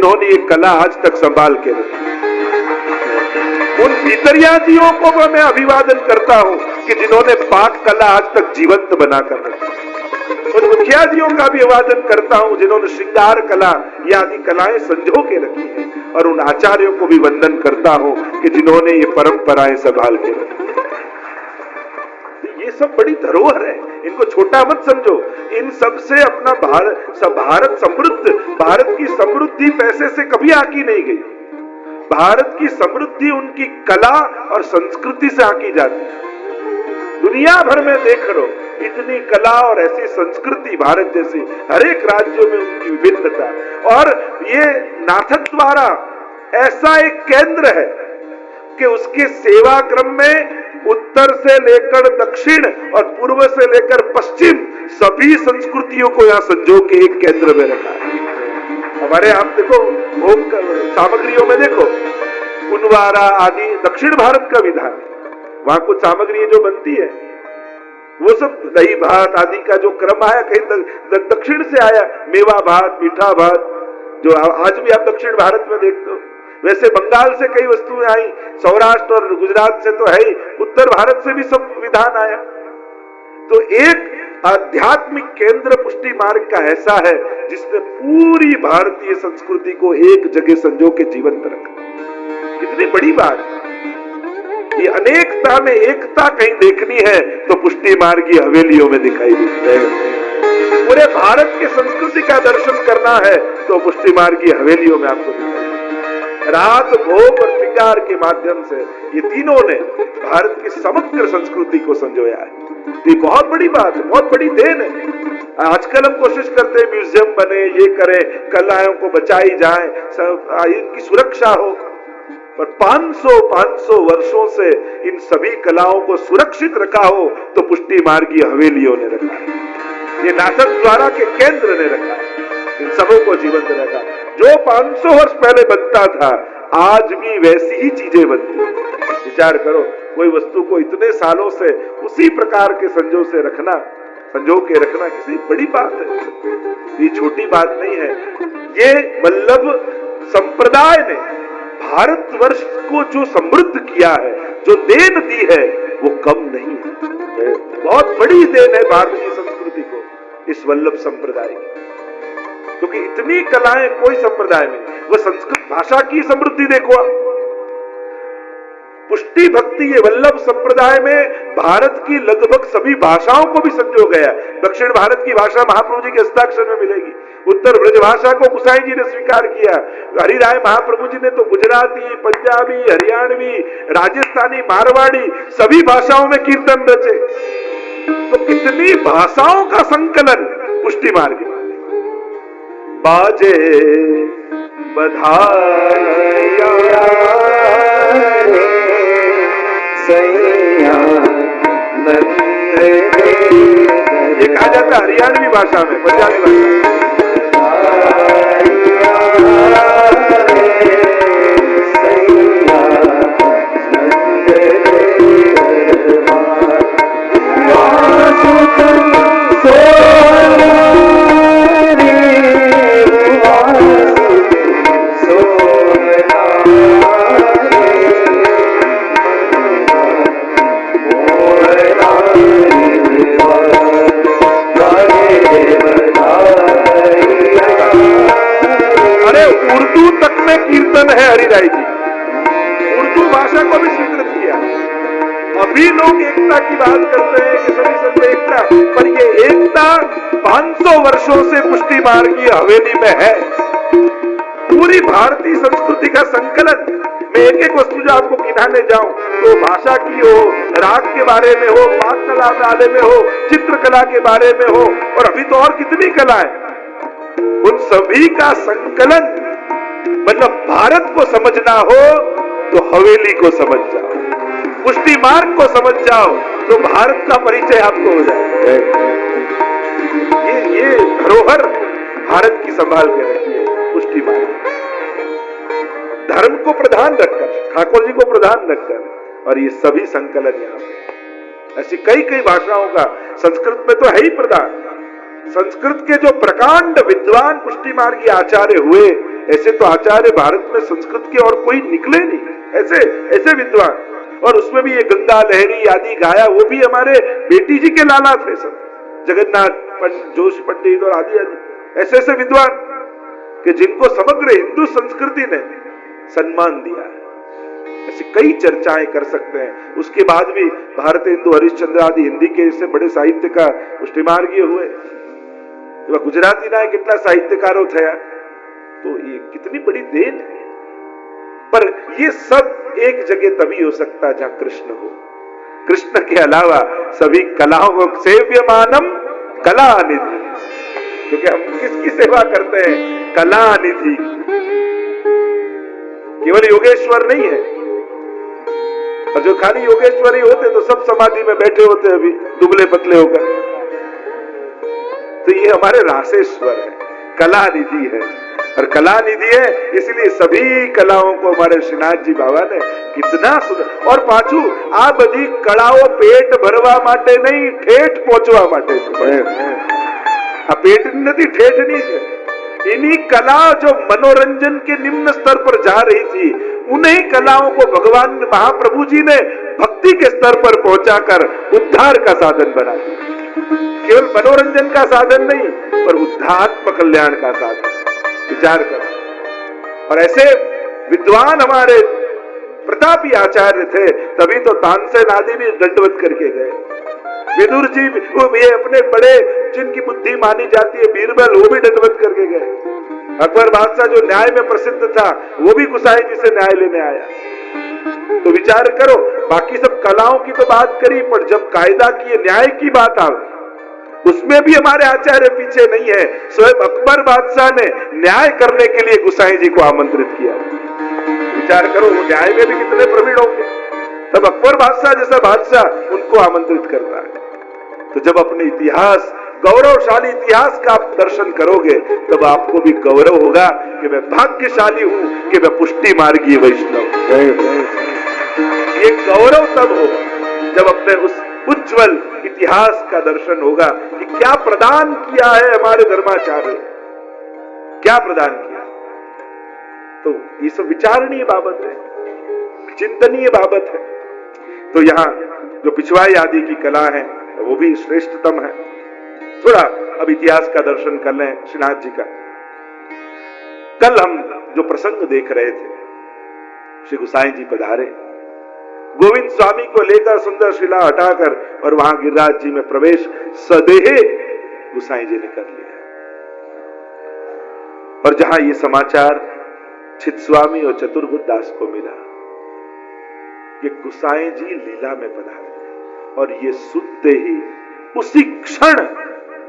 जिन्होंने ये कला आज तक संभाल के रखी। उन भीतरियाजियों को मैं अभिवादन करता हूं कि जिन्होंने पाक कला आज तक जीवंत बनाकर रखी। उन मुखियाजियों का भी अभिवादन करता हूं जिन्होंने श्रृंगार कला ये आदि कलाएं संजो के रखी है। और उन आचार्यों को भी वंदन करता हूं कि जिन्होंने ये परंपराएं संभाल के रखी। ये सब बड़ी धरोहर है, इनको छोटा मत समझो। इन सब से अपना भारत समृद्ध, भारत की समृद्धि पैसे से कभी आकी नहीं गई। भारत की समृद्धि उनकी कला और संस्कृति से आकी जाती है। दुनिया भर में देख लो, इतनी कला और ऐसी संस्कृति भारत जैसे हर एक राज्यों में उनकी विभिन्नता। और ये नाथद्वारा ऐसा एक केंद्र है कि उसके सेवा क्रम में उत्तर से लेकर दक्षिण और पूर्व से लेकर पश्चिम सभी संस्कृतियों को यहाँ संजो के एक केंद्र में रखा है। हमारे आप देखो भोग सामग्रियों में देखो, कुनवारा आदि दक्षिण भारत का विधान, वहां कुछ सामग्री जो बनती है वो सब दही भात आदि का जो क्रम आया कहीं दक्षिण से आया। मेवा भात, मीठा भात जो आज भी आप दक्षिण भारत में देखते हो, वैसे बंगाल से कई वस्तुएं आई, सौराष्ट्र और गुजरात से तो है ही, उत्तर भारत से भी सब विधान आया। तो एक आध्यात्मिक केंद्र पुष्टि मार्ग का ऐसा है जिसने पूरी भारतीय संस्कृति को एक जगह संजो के जीवंत रखा। कितनी बड़ी बात। ये अनेकता में एकता कहीं देखनी है तो पुष्टि मार्ग की हवेलियों में दिखाई देती है। पूरे भारत की संस्कृति का दर्शन करना है तो पुष्टि मार्ग की हवेलियों में आपको दिखाई देती है। रात, भोग और श्रृंगार के माध्यम से ये तीनों ने भारत की समग्र संस्कृति को संजोया है। ये बहुत बड़ी बात है, बहुत बड़ी देन है। आजकल हम कोशिश करते हैं म्यूजियम बने, ये करें, कलाओं को बचाई जाए, इनकी सुरक्षा हो, पर 500 वर्षों से इन सभी कलाओं को सुरक्षित रखा हो तो पुष्टि मार्ग की हवेलियों ने रखा है। ये नाथद्वारा के केंद्र ने रखा है, इन सबों को जीवंत रखा। जो 500 वर्ष पहले बनता था आज भी वैसी ही चीजें बनती। विचार करो, कोई वस्तु को इतने सालों से उसी प्रकार के संजो के रखना किसी बड़ी बात है। ये छोटी बात नहीं है। ये वल्लभ संप्रदाय ने भारतवर्ष को जो समृद्ध किया है, जो देन दी है, वो कम नहीं है। बहुत बड़ी देन है भारतीय संस्कृति को इस वल्लभ संप्रदाय की, क्योंकि इतनी कलाएं कोई संप्रदाय में। वो संस्कृत भाषा की समृद्धि देखो, पुष्टि भक्ति ये वल्लभ संप्रदाय में भारत की लगभग सभी भाषाओं को भी संजो गया। दक्षिण भारत की भाषा महाप्रभु जी के हस्ताक्षर में मिलेगी। उत्तर ब्रज भाषा को गुसाई जी ने स्वीकार किया। हरिराय महाप्रभु जी ने तो गुजराती, पंजाबी, हरियाणवी, राजस्थानी, मारवाड़ी सभी भाषाओं में कीर्तन रचे। तो कितनी भाषाओं का संकलन पुष्टि मार्ग। बाजे बधाइया ये कहा जाता है हरियाणवी भाषा में, पंजाबी कीर्तन है हरिराय जी। उर्दू भाषा को भी स्वीकृत किया। अभी लोग एकता की बात करते हैं कि सभी संग एकता, पर ये एकता 500 वर्षों से पुष्टि मार्ग की हवेली में है। पूरी भारतीय संस्कृति का संकलन। मैं एक एक वस्तु जो आपको गिनाने जाऊं तो भाषा की हो, राग के बारे में हो, पाक कला वाले में हो, चित्रकला के बारे में हो, और अभी तो और कितनी कलाएं, उन सभी का संकलन। मतलब भारत को समझना हो तो हवेली को समझ जाओ, पुष्टि मार्ग को समझ जाओ तो भारत का परिचय आपको हो जाए। ये धरोहर भारत की संभाल के रखिए पुष्टि मार्ग, धर्म को प्रधान रखकर, ठाकुर जी को प्रधान रखकर, और ये सभी संकलन यहाँ पे। ऐसी कई कई भाषाओं का, संस्कृत में तो है ही प्रधान। संस्कृत के जो प्रकांड विद्वान पुष्टि मार्गी आचार्य हुए ऐसे तो आचार्य भारत में संस्कृत के और कोई निकले नहीं, ऐसे ऐसे विद्वान। और उसमें भी ये गंगा लहरी आदि गाया, वो भी हमारे बेटी जी के लाला थे सब, जगन्नाथ जोश पंडित और आदि आदि ऐसे ऐसे विद्वान कि जिनको समग्र हिंदू संस्कृति ने सम्मान दिया है। ऐसी कई चर्चाएं कर सकते हैं। उसके बाद भी भारत हिंदू हरिश्चंद्र आदि हिंदी के इससे बड़े साहित्यकार पुष्टिमार्गीय हुए, गुजराती ना कितना साहित्यकारों थे, तो ये कितनी बड़ी देन है। पर ये सब एक जगह तभी हो सकता है जहां कृष्ण हो। कृष्ण के अलावा सभी कलाओं को सेव्यमानम कला निधि, क्योंकि हम किसकी सेवा करते हैं? कला निधि। केवल योगेश्वर नहीं है, और जो खाली योगेश्वर ही होते तो सब समाधि में बैठे होते अभी दुबले पतले होकर। तो ये हमारे रासेश्वर है, कला निधि है, और कला निधि है इसलिए सभी कलाओं को हमारे श्रीनाथ जी बाबा ने कितना सुंदर। और पाछू आ बधी कलाओ पेट भरवा माटे नहीं, ठेठ पहुंचवा माटे आ पेट नहीं ठेठनी है। इन्हीं कला जो मनोरंजन के निम्न स्तर पर जा रही थी, उन्हीं कलाओं को भगवान महाप्रभु जी ने भक्ति के स्तर पर पहुंचाकर उद्धार का साधन बना दिया। केवल मनोरंजन का साधन नहीं, पर उद्धात्म कल्याण का साधन। विचार करो। और ऐसे विद्वान हमारे प्रतापी आचार्य थे, तभी तो तानसेन आदि भी दंडवत करके गए। विदुर जी ये अपने बड़े जिनकी बुद्धि मानी जाती है बीरबल, वो भी दंडवत करके गए। अकबर बादशाह जो न्याय में प्रसिद्ध था, वो भी गुसाई जी से न्याय लेने आया। तो विचार करो, बाकी सब कलाओं की तो बात करी, पर जब कायदा की न्याय की बात आ उसमें भी हमारे आचार्य पीछे नहीं है। स्वयं अकबर बादशाह ने न्याय करने के लिए गुसाई जी को आमंत्रित किया। विचार करो, वो न्याय में भी कितने प्रवीण होंगे। तब अकबर बादशाह जैसा बादशाह उनको आमंत्रित करता है। तो जब अपने इतिहास, गौरवशाली इतिहास का आप दर्शन करोगे, तब आपको भी गौरव होगा कि मैं भाग्यशाली हूं कि मैं पुष्टि मार्गीय वैष्णव। ये गौरव तब होगा जब अपने उस उज्जवल इतिहास का दर्शन होगा कि क्या प्रदान किया है हमारे धर्माचार्य, क्या प्रदान किया। तो ये सब विचारणीय बाबत है, चिंतनीय बाबत है। तो यहाँ जो पिछवाई आदि की कला है वो भी श्रेष्ठतम है। थोड़ा अब इतिहास का दर्शन कर लें श्रीनाथ जी का। कल हम जो प्रसंग देख रहे थे, श्री गुसाई जी पधारे, गोविंद स्वामी को लेकर सुंदर शिला हटाकर और वहां गिरिराज जी में प्रवेश सदेह गुसाई जी ने कर लिया। और जहां ये समाचार चित स्वामी और चतुर्भुज दास को मिला कि गुसाई जी लीला में पधारे, और ये सुनते ही उसी क्षण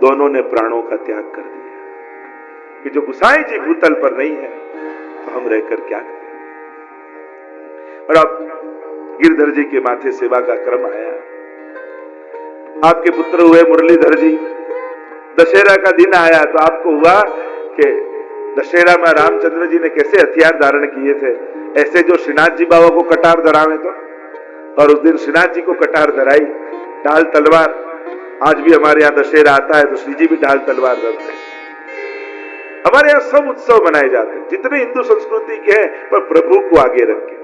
दोनों ने प्राणों का त्याग कर दिया कि जो गुसाई जी भूतल पर नहीं है तो हम रहकर क्या करें। और अब गिरधर जी के माथे सेवा का क्रम आया। आपके पुत्र हुए मुरलीधर जी, दशहरा का दिन आया तो आपको हुआ कि दशहरा में रामचंद्र जी ने कैसे हथियार धारण किए थे, ऐसे जो श्रीनाथ जी बाबा को कटार धरावे तो। और उस दिन श्रीनाथ जी को कटार धराई, ढाल तलवार। आज भी हमारे यहाँ दशहरा आता है तो श्री जी भी ढाल तलवार धरते हैं। हमारे यहाँ सब उत्सव मनाए जाते हैं जितने हिंदू संस्कृति के हैं, पर प्रभु को आगे रख के।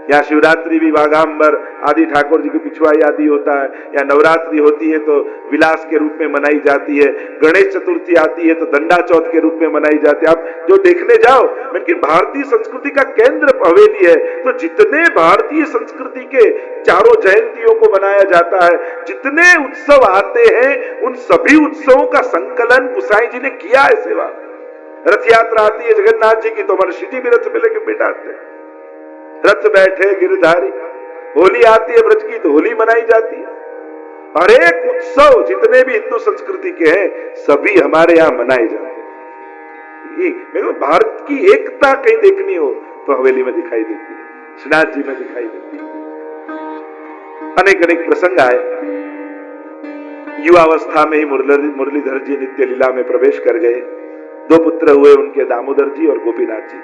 यहाँ शिवरात्रि भी वाघांबर आदि ठाकुर जी की पिछवाई आदि होता है, या नवरात्रि होती है तो विलास के रूप में मनाई जाती है, गणेश चतुर्थी आती है तो दंडा चौथ के रूप में मनाई जाती है। आप जो देखने जाओ, लेकिन भारतीय संस्कृति का केंद्र हवेली है, तो जितने भारतीय संस्कृति के चारों जयंतियों को मनाया जाता है, जितने उत्सव आते हैं, उन सभी उत्सवों का संकलन गुसाई जी ने किया है सेवा। रथ यात्रा आती है जगन्नाथ जी की, तो हमारे श्री जी भी रथ में लेके बैठाते हैं, रथ बैठे गिरधारी। होली आती है ब्रज की तो होली मनाई जाती है। हर एक उत्सव जितने भी हिंदू संस्कृति के हैं, सभी हमारे यहाँ मनाए जाते हैं। भारत की एकता कहीं देखनी हो तो हवेली में दिखाई देती है, श्रीनाथ जी में दिखाई देती है। अनेक अनेक प्रसंग आए। युवावस्था में ही मुरलीधर जी नित्य लीला में प्रवेश कर गए। 2 पुत्र हुए उनके, दामोदर जी और गोपीनाथ जी।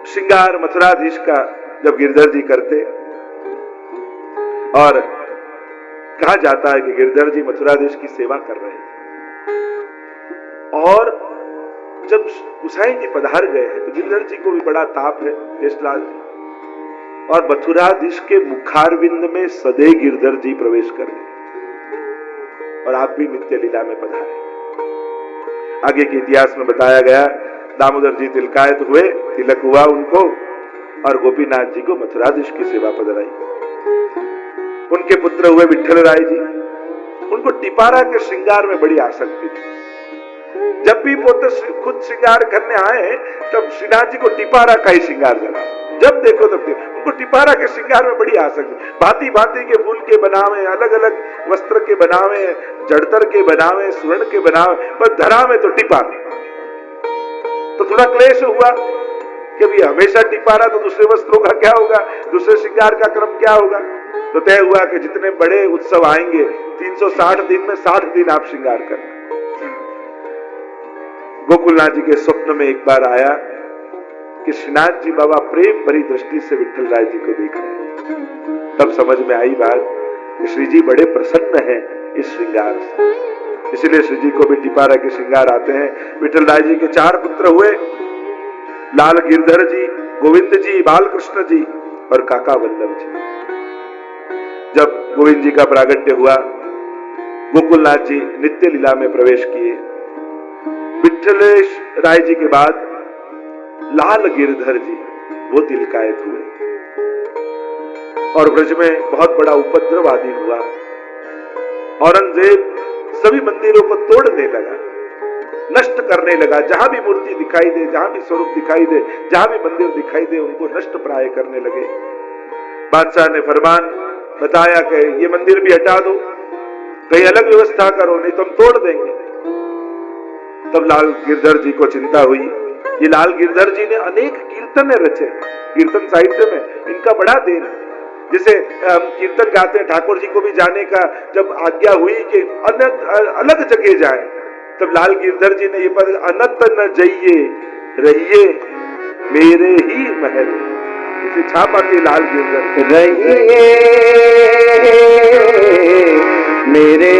श्रृंगार मथुराधीश का जब गिरधर जी करते, और कहा जाता है कि गिरधर जी मथुराधीश की सेवा कर रहे थे, और जब गुसाई जी पधार गए हैं तो गिरधर जी को भी बड़ा ताप है, केशलाल जी, और मथुराधीश के मुखारविंद में सदे गिरधर जी प्रवेश कर गए और आप भी नित्य लीला में पधारे। आगे के इतिहास में बताया गया, दामोदर जी तिलकायत हुए, तिलक हुआ उनको, और गोपीनाथ जी को मथुराधीश की सेवा पधराई। उनके पुत्र हुए विठल राय जी। उनको टिपारा के श्रृंगार में बड़ी आसक्ति थी। जब भी पोते खुद श्रृंगार करने आए तब श्रीनाथ जी को टिपारा का ही श्रृंगार करा, जब देखो तब देखो। उनको टिपारा के श्रृंगार में बड़ी आसक्ति, भांति भांति के फूल के बनावे, अलग अलग वस्त्र के बनावे, जड़तर के बनावे, स्वर्ण के बनावे, पर धरा में तो टिपारा। तो थोड़ा क्लेश हुआ कि भी हमेशा टिपारा, तो दूसरे वस्त्रों का क्या होगा, दूसरे श्रृंगार का क्रम क्या होगा। तो तय हुआ कि जितने बड़े उत्सव आएंगे 360 दिन में 60 दिन आप श्रृंगार करना। गोकुलनाथ जी के स्वप्न में एक बार आया कि श्रीनाथ जी बाबा प्रेम भरी दृष्टि से विठल राय जी को देख रहे हैं। तब समझ में आई बात कि श्री जी बड़े प्रसन्न हैं इस श्रृंगार से, इसलिए श्री जी को भी टिपारा के श्रृंगार आते हैं। विठल राय जी के 4 पुत्र हुए, लाल गिरधर जी, गोविंद जी, बालकृष्ण जी और काका वल्लभ जी। जब गोविंद जी का प्रागट्य हुआ, गोकुलनाथ जी नित्य लीला में प्रवेश किए। विठलेश राय जी के बाद लाल गिरधर जी वो तिलकायत हुए और ब्रज में बहुत बड़ा उपद्रव आदि हुआ। औरंगजेब सभी मंदिरों को तोड़ने लगा, नष्ट करने लगा। जहां भी मूर्ति दिखाई दे, जहां भी स्वरूप दिखाई दे, जहां भी मंदिर दिखाई दे, उनको नष्ट प्राय करने लगे। बादशाह ने फरमान बताया कि ये मंदिर भी हटा दो, कहीं अलग व्यवस्था करो, नहीं तो हम तोड़ देंगे। तब लाल गिरधर जी को चिंता हुई। ये लाल गिरधर जी ने अनेक कीर्तन रचे, कीर्तन साहित्य में इनका बड़ा देन है। जैसे कीर्तन गाते ठाकुर जी को भी जाने का जब आज्ञा हुई कि अलग जगह जाए, तब लाल गिरधर जी ने ये पद, अनत न जइए रहिए मेरे ही महल, इसे छापा के लाल गिरधर, रहिए मेरे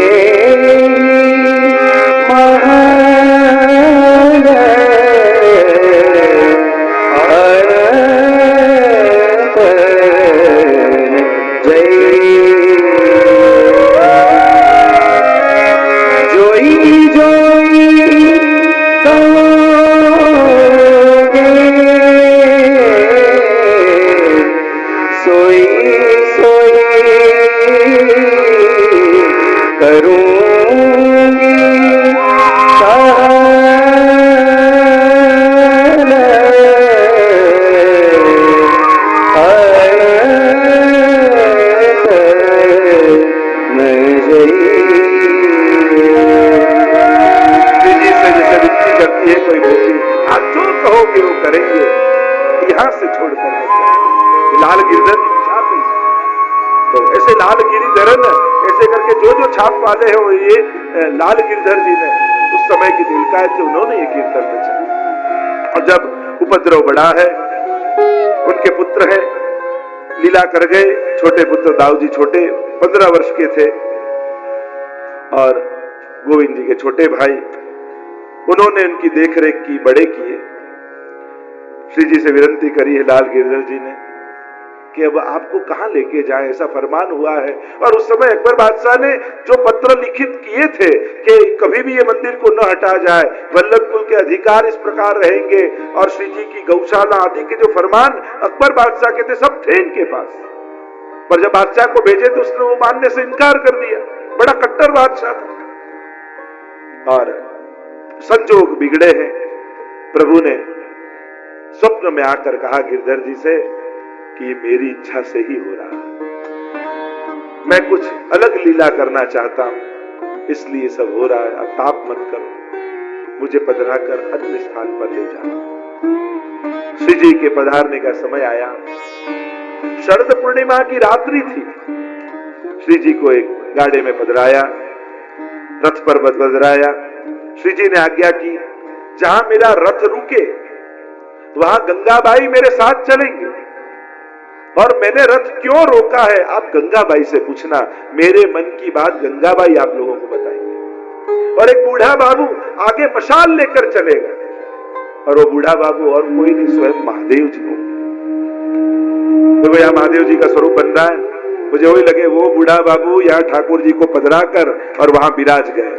महल छाप वाले हो ये लाल गिरधर जी ने उस समय की तिलकायत से उन्होंने ये कीर्तन रचा। और जब उपद्रव बढ़ा है, उनके पुत्र हैं लीला कर गए। छोटे पुत्र दाऊ जी छोटे 15 वर्ष के थे और गोविंद जी के छोटे भाई, उन्होंने उनकी देखरेख की, बड़े किए। श्री जी से विनती करी है लाल गिरधर जी ने कि अब आपको कहां लेके जाए, ऐसा फरमान हुआ है। और उस समय अकबर बादशाह ने जो पत्र लिखित किए थे कि कभी भी ये मंदिर को न हटा जाए, वल्लभ कुल के अधिकार इस प्रकार रहेंगे, और श्री जी की गौशाला आदि के जो फरमान अकबर बादशाह के थे सब थे इनके पास। पर जब बादशाह को भेजे तो उसने वो मानने से इनकार कर दिया। बड़ा कट्टर बादशाह था। और संजोग बिगड़े हैं। प्रभु ने स्वप्न में आकर कहा गिरधर जी से कि मेरी इच्छा से ही हो रहा है, मैं कुछ अलग लीला करना चाहता हूं, इसलिए सब हो रहा है। अब ताप मत करो, मुझे पधरा कर अन्य स्थान पर ले जाओ। श्री जी के पधारने का समय आया। शरद पूर्णिमा की रात्रि थी। श्री जी को एक गाड़े में पधराया, रथ पर पधराया। श्री जी ने आज्ञा की जहां मेरा रथ रुके वहां गंगाबाई मेरे साथ चलेंगे। और मैंने रथ क्यों रोका है आप गंगाबाई से पूछना, मेरे मन की बात गंगाबाई आप लोगों को बताएंगे। और एक बूढ़ा बाबू आगे मशाल लेकर चलेगा, और वो बूढ़ा बाबू और कोई नहीं, स्वयं महादेव जी होंगे। तो यहाँ महादेव जी का स्वरूप बन रहा है। मुझे वही लगे वो बूढ़ा बाबू यहाँ ठाकुर जी को पधरा कर और वहां विराज गए।